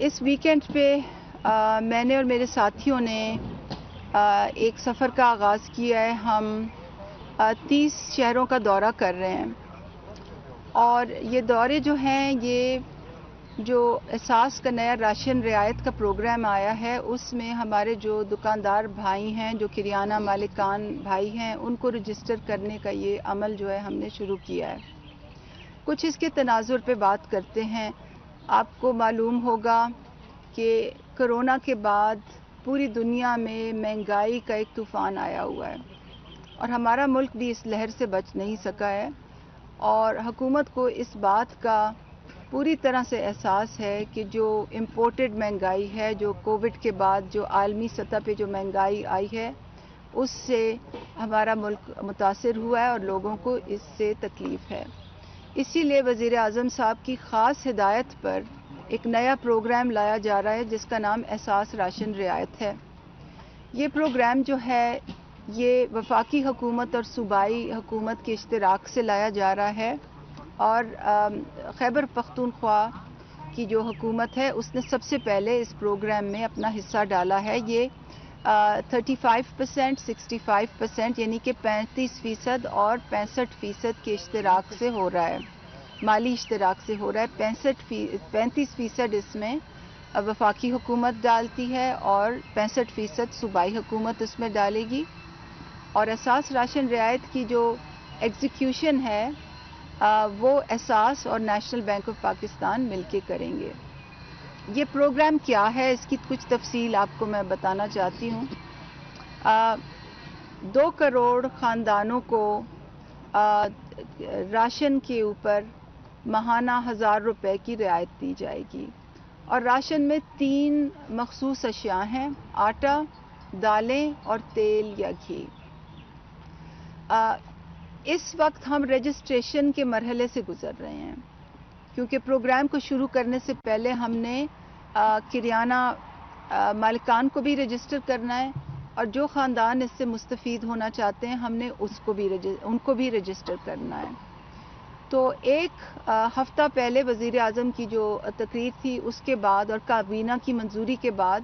इस वीकेंड पे मैंने और मेरे साथियों ने एक सफ़र का आगाज़ किया है। हम 30 शहरों का दौरा कर रहे हैं और ये दौरे जो हैं, ये जो एहसास का नया राशन रियायत का प्रोग्राम आया है, उसमें हमारे जो दुकानदार भाई हैं, जो किरियाना मालिकान भाई हैं, उनको रजिस्टर करने का ये अमल जो है हमने शुरू किया है। कुछ इसके तनाजुर पे बात करते हैं। आपको मालूम होगा कि कोरोना के बाद पूरी दुनिया में महंगाई का एक तूफ़ान आया हुआ है और हमारा मुल्क भी इस लहर से बच नहीं सका है और हुकूमत को इस बात का पूरी तरह से एहसास है कि जो इम्पोर्टेड महंगाई है, जो कोविड के बाद जो आलमी सतह पे जो महंगाई आई है, उससे हमारा मुल्क मुतासिर हुआ है और लोगों को इससे तकलीफ़ है। इसीलिए वज़ीर आज़म साहब की ख़ास हिदायत पर एक नया प्रोग्राम लाया जा रहा है जिसका नाम एहसास राशन रियायत है। ये प्रोग्राम जो है, ये वफाकी हुकूमत और सूबाई हुकूमत के इश्तिराक से लाया जा रहा है और खैबर पख्तूनख्वा की जो हुकूमत है, उसने सबसे पहले इस प्रोग्राम में अपना हिस्सा डाला है। ये 35%, 65% यानी कि 35% और 65% के इश्तिराक से हो रहा है, माली इश्तिराक से हो रहा है। 35% इसमें वफाकी हुकूमत डालती है और 65% सूबाई हुकूमत उसमें डालेगी। और एहसास राशन रियायत की जो एग्जीक्यूशन है वो एहसास और नेशनल बैंक ऑफ पाकिस्तान मिलके करेंगे। ये प्रोग्राम क्या है, इसकी कुछ तफसील आपको मैं बताना चाहती हूँ। 2 करोड़ ख़ानदानों को राशन के ऊपर माहाना 1000 रुपए की रियायत दी जाएगी और राशन में 3 मखसूस अशिया हैं: आटा, दालें और तेल या घी। इस वक्त हम रजिस्ट्रेशन के मरहले से गुजर रहे हैं क्योंकि प्रोग्राम को शुरू करने से पहले हमने किरियाना मालिकान को भी रजिस्टर करना है और जो ख़ानदान इससे मुस्तफ़ीद होना चाहते हैं, हमने उनको भी रजिस्टर करना है। तो एक हफ़्ता पहले वज़ीर आज़म की जो तकरीर थी, उसके बाद और काबीना की मंजूरी के बाद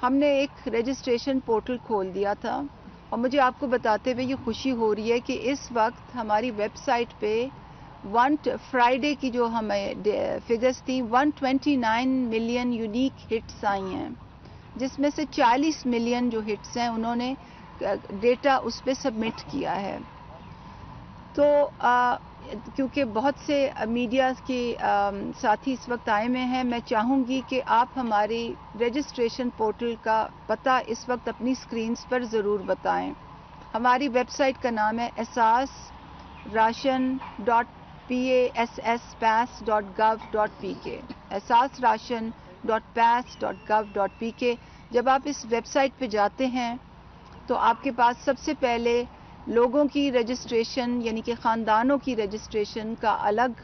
हमने एक रजिस्ट्रेशन पोर्टल खोल दिया था और मुझे आपको बताते हुए ये खुशी हो रही है कि इस वक्त हमारी वेबसाइट पे फ्राइडे की जो हमें फिगर्स थी, 129 मिलियन यूनिक हिट्स आई हैं, जिसमें से 40 मिलियन जो हिट्स हैं उन्होंने डेटा उस पर सबमिट किया है। तो क्योंकि बहुत से मीडिया के साथी इस वक्त आए में हैं, मैं चाहूँगी कि आप हमारी रजिस्ट्रेशन पोर्टल का पता इस वक्त अपनी स्क्रीन्स पर ज़रूर बताएं। हमारी वेबसाइट का नाम है esaasration.pass.gov.pk, esaasration.pass.gov.pk। जब आप इस वेबसाइट पे जाते हैं तो आपके पास सबसे पहले लोगों की रजिस्ट्रेशन यानी कि ख़ानदानों की रजिस्ट्रेशन का अलग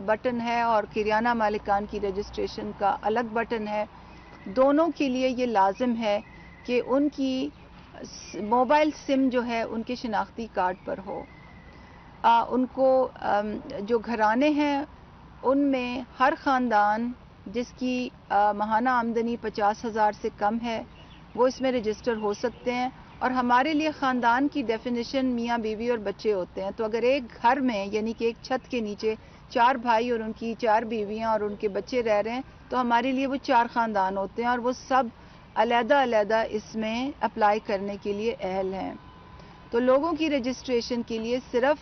बटन है और किरियाना मालिकान की रजिस्ट्रेशन का अलग बटन है। दोनों के लिए ये लाजिम है कि उनकी मोबाइल सिम जो है उनके शनाख्ती कार्ड पर हो। उनको जो घराने हैं उनमें हर ख़ानदान जिसकी माहाना आमदनी 50,000 से कम है वो इसमें रजिस्टर हो सकते हैं। और हमारे लिए ख़ानदान की डेफिनेशन मियाँ बीवी और बच्चे होते हैं। तो अगर एक घर में यानी कि एक छत के नीचे 4 भाई और उनकी 4 बीवियाँ और उनके बच्चे रह रहे हैं तो हमारे लिए वो 4 ख़ानदान होते हैं और वो सब अलग-अलग इसमें अप्लाई करने के लिए अहल हैं। तो लोगों की रजिस्ट्रेशन के लिए सिर्फ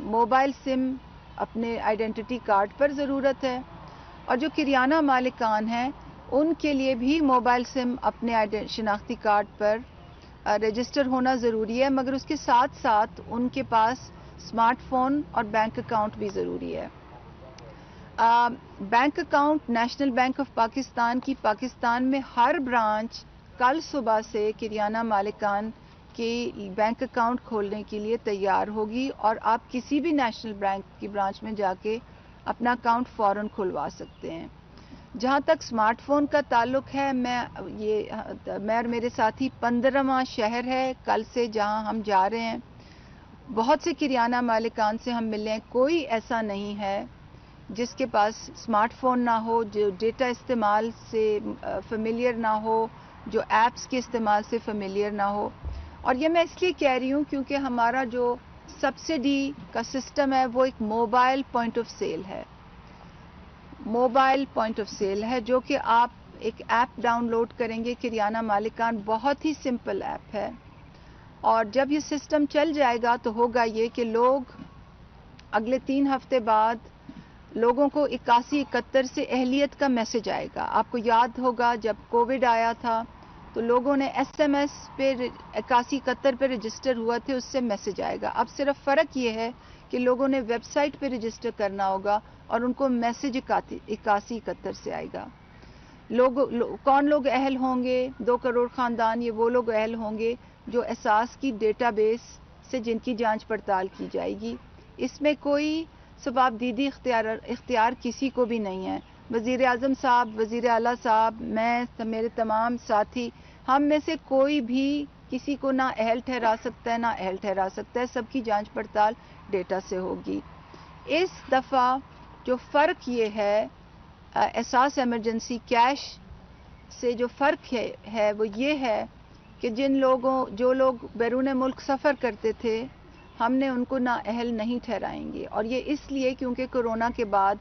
मोबाइल सिम अपने आइडेंटिटी कार्ड पर ज़रूरत है और जो किरियाना मालिकान हैं उनके लिए भी मोबाइल सिम अपने शनाख्ती कार्ड पर रजिस्टर होना ज़रूरी है, मगर उसके साथ साथ उनके पास स्मार्टफोन और बैंक अकाउंट भी ज़रूरी है। Bank account national bank of Pakistan की पाकिस्तान में हर ब्रांच कल सुबह से किरियाना मालिकान के बैंक अकाउंट खोलने के लिए तैयार होगी और आप किसी भी नेशनल बैंक की ब्रांच में जाके अपना अकाउंट फ़ौरन खुलवा सकते हैं। जहाँ तक स्मार्टफोन का ताल्लुक है, मैं और मेरे साथी 15वां शहर है कल से जहाँ हम जा रहे हैं। बहुत से किरियाना मालिकान से हम मिले हैं, कोई ऐसा नहीं है جس کے پاس اسمارٹ فون نہ ہو، جو ڈیٹا استعمال سے فیملیئر نہ ہو، جو ایپس کے استعمال سے فیملیئر نہ ہو. اور یہ میں اس لیے کہہ رہی ہوں کیونکہ ہمارا جو سبسڈی کا سسٹم ہے وہ ایک موبائل پوائنٹ آف سیل ہے. موبائل پوائنٹ آف سیل ہے جو کہ آپ ایک ایپ ڈاؤن لوڈ کریں گے کریانہ مالکان. بہت ہی سمپل ایپ ہے. اور جب یہ سسٹم چل جائے گا تو ہوگا یہ کہ لوگ اگلے 3 ہفتے بعد لوگوں کو 8171 سے اہلیت کا میسج آئے گا. آپ کو یاد ہوگا جب کووڈ آیا تھا تو لوگوں نے ایس ایم ایس پہ 8171 پہ رجسٹر ہوا تھے، اس سے میسج آئے گا. اب صرف فرق یہ ہے کہ لوگوں نے ویب سائٹ پہ رجسٹر کرنا ہوگا اور ان کو میسج 8171 سے آئے گا. کون لوگ اہل ہوں گے؟ 2 کروڑ خاندان. یہ وہ لوگ اہل ہوں گے جو احساس کی ڈیٹا بیس سے جن کی جانچ پڑتال کی جائے گی. اس میں کوئی ثواب دیدی اختیار کسی کو بھی نہیں ہے. وزیر اعظم صاحب، وزیر اعلیٰ صاحب، میں، میرے تمام ساتھی، ہم میں سے کوئی بھی کسی کو نہ اہل ٹھہرا سکتا ہے نہ اہل ٹھہرا سکتا ہے. سب کی جانچ پڑتال ڈیٹا سے ہوگی. اس دفعہ جو فرق یہ ہے احساس ایمرجنسی کیش سے جو فرق ہے وہ یہ ہے کہ جو لوگ بیرون ملک سفر کرتے تھے ہم نے ان کو نااہل نہیں ٹھہرائیں گے. اور یہ اس لیے کیونکہ کورونا کے بعد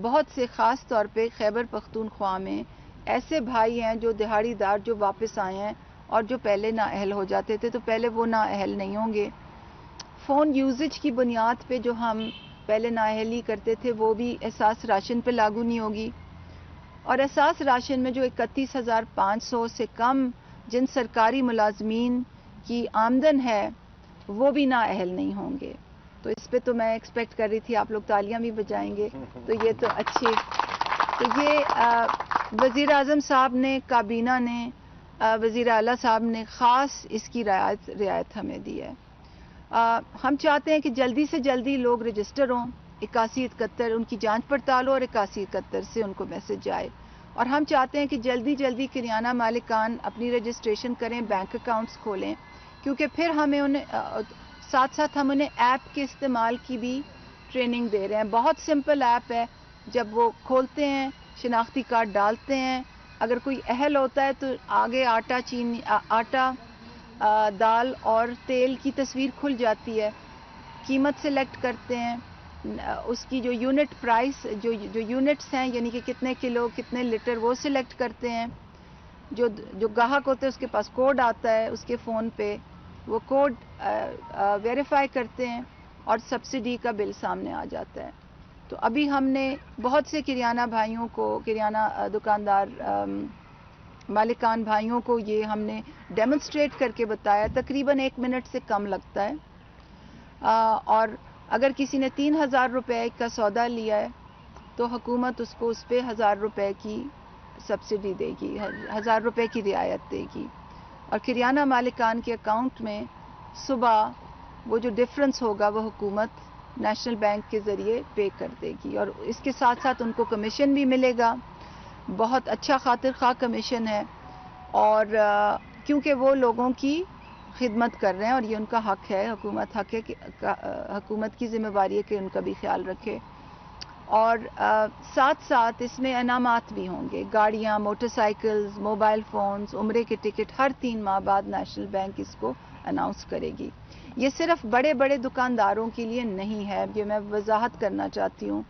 بہت سے خاص طور پہ خیبر پختونخوا میں ایسے بھائی ہیں جو دہاڑی دار جو واپس آئے ہیں اور جو پہلے نااہل ہو جاتے تھے تو پہلے وہ نااہل نہیں ہوں گے. فون یوزج کی بنیاد پہ جو ہم پہلے نااہلی کرتے تھے وہ بھی احساس راشن پہ لاگو نہیں ہوگی. اور احساس راشن میں جو 31,500 سے کم جن سرکاری ملازمین کی آمدن ہے وہ بھی نااہل نہیں ہوں گے. تو اس پہ تو میں ایکسپیکٹ کر رہی تھی آپ لوگ تالیاں بھی بجائیں گے. تو یہ تو اچھی، تو یہ وزیر اعظم صاحب نے، کابینہ نے، وزیر اعلیٰ صاحب نے خاص اس کی رعایت ہمیں دی ہے. ہم چاہتے ہیں کہ جلدی سے جلدی لوگ رجسٹر ہوں. 8171 ان کی جانچ پڑتال ہو اور 8171 سے ان کو میسج جائے. اور ہم چاہتے ہیں کہ جلدی جلدی کریانہ مالکان اپنی رجسٹریشن کریں، بینک اکاؤنٹس کھولیں، کیونکہ پھر ہمیں ساتھ ساتھ ہم انہیں ایپ کے استعمال کی بھی ٹریننگ دے رہے ہیں. بہت سمپل ایپ ہے. جب وہ کھولتے ہیں شناختی کارڈ ڈالتے ہیں، اگر کوئی اہل ہوتا ہے تو آگے آٹا، دال اور تیل کی تصویر کھل جاتی ہے. قیمت سلیکٹ کرتے ہیں، اس کی جو یونٹ پرائس جو یونٹس ہیں یعنی کہ کتنے کلو کتنے لیٹر وہ سلیکٹ کرتے ہیں. جو گاہک ہوتے ہیں اس کے پاس کوڈ آتا ہے اس کے فون پہ، وہ کوڈ ویریفائی کرتے ہیں اور سبسڈی کا بل سامنے آ جاتا ہے. تو ابھی ہم نے بہت سے کریانہ بھائیوں کو، کریانہ دکاندار مالکان بھائیوں کو یہ ہم نے ڈیمونسٹریٹ کر کے بتایا. تقریباً 1 منٹ سے کم لگتا ہے. اور اگر کسی نے 3,000 روپے کا سودا لیا ہے تو حکومت اس کو اس پہ 1,000 روپے کی سبسڈی دے گی، 1,000 روپے کی رعایت دے گی. اور کریانہ مالکان کے اکاؤنٹ میں صبح وہ جو ڈفرنس ہوگا وہ حکومت نیشنل بینک کے ذریعے پے کر دے گی. اور اس کے ساتھ ساتھ ان کو کمیشن بھی ملے گا. بہت اچھا خاطر خواہ کمیشن ہے. اور کیونکہ وہ لوگوں کی خدمت کر رہے ہیں اور یہ ان کا حق ہے. حکومت کی ذمہ داری ہے کہ ان کا بھی خیال رکھے. اور ساتھ ساتھ اس میں انعامات بھی ہوں گے، گاڑیاں، موٹر سائیکلز، موبائل فونز، عمرے کے ٹکٹ ہر 3 ماہ بعد نیشنل بینک اس کو اناؤنس کرے گی. یہ صرف بڑے بڑے دکانداروں کے لیے نہیں ہے، یہ میں وضاحت کرنا چاہتی ہوں.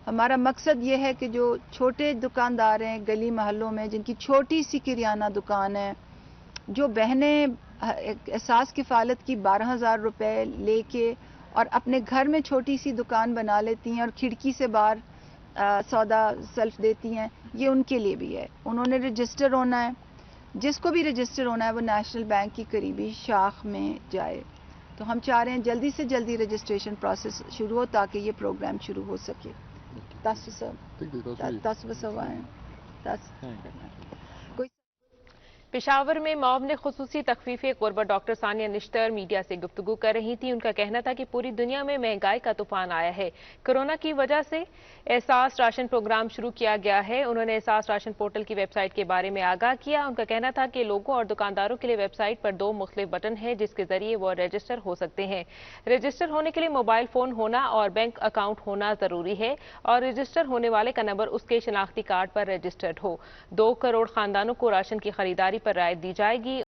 ہمارا مقصد یہ ہے کہ جو چھوٹے دکاندار ہیں گلی محلوں میں جن کی چھوٹی سی کریانہ دکان ہے، جو بہنیں احساس کفالت کی 12,000 روپے لے کے اور اپنے گھر میں چھوٹی سی دکان بنا لیتی ہیں اور کھڑکی سے باہر سودا سیلف دیتی ہیں، یہ ان کے لیے بھی ہے. انہوں نے رجسٹر ہونا ہے. جس کو بھی رجسٹر ہونا ہے وہ نیشنل بینک کی قریبی شاخ میں جائے. تو ہم چاہ رہے ہیں جلدی سے جلدی رجسٹریشن پروسیس شروع ہو تاکہ یہ پروگرام شروع ہو سکے. पेशावर में मॉब ने खुसूसी तखफीफ गुर्बत डॉक्टर सानिया निश्तर मीडिया से गुफ्तगू कर रही थी। उनका कहना था कि पूरी दुनिया में महंगाई का तूफान आया है। कोरोना की वजह से एहसास राशन प्रोग्राम शुरू किया गया है। उन्होंने एहसास राशन पोर्टल की वेबसाइट के बारे में आगाह किया। उनका कहना था कि लोगों और दुकानदारों के लिए वेबसाइट पर 2 मुख्तलिफ बटन हैं जिसके जरिए वो रजिस्टर हो सकते हैं। रजिस्टर होने के लिए मोबाइल फोन होना और बैंक अकाउंट होना जरूरी है और रजिस्टर होने वाले का नंबर उसके शनाख्ती कार्ड पर रजिस्टर्ड हो। 2 करोड़ खानदानों को राशन की खरीदारी पर राहत दी जाएगी।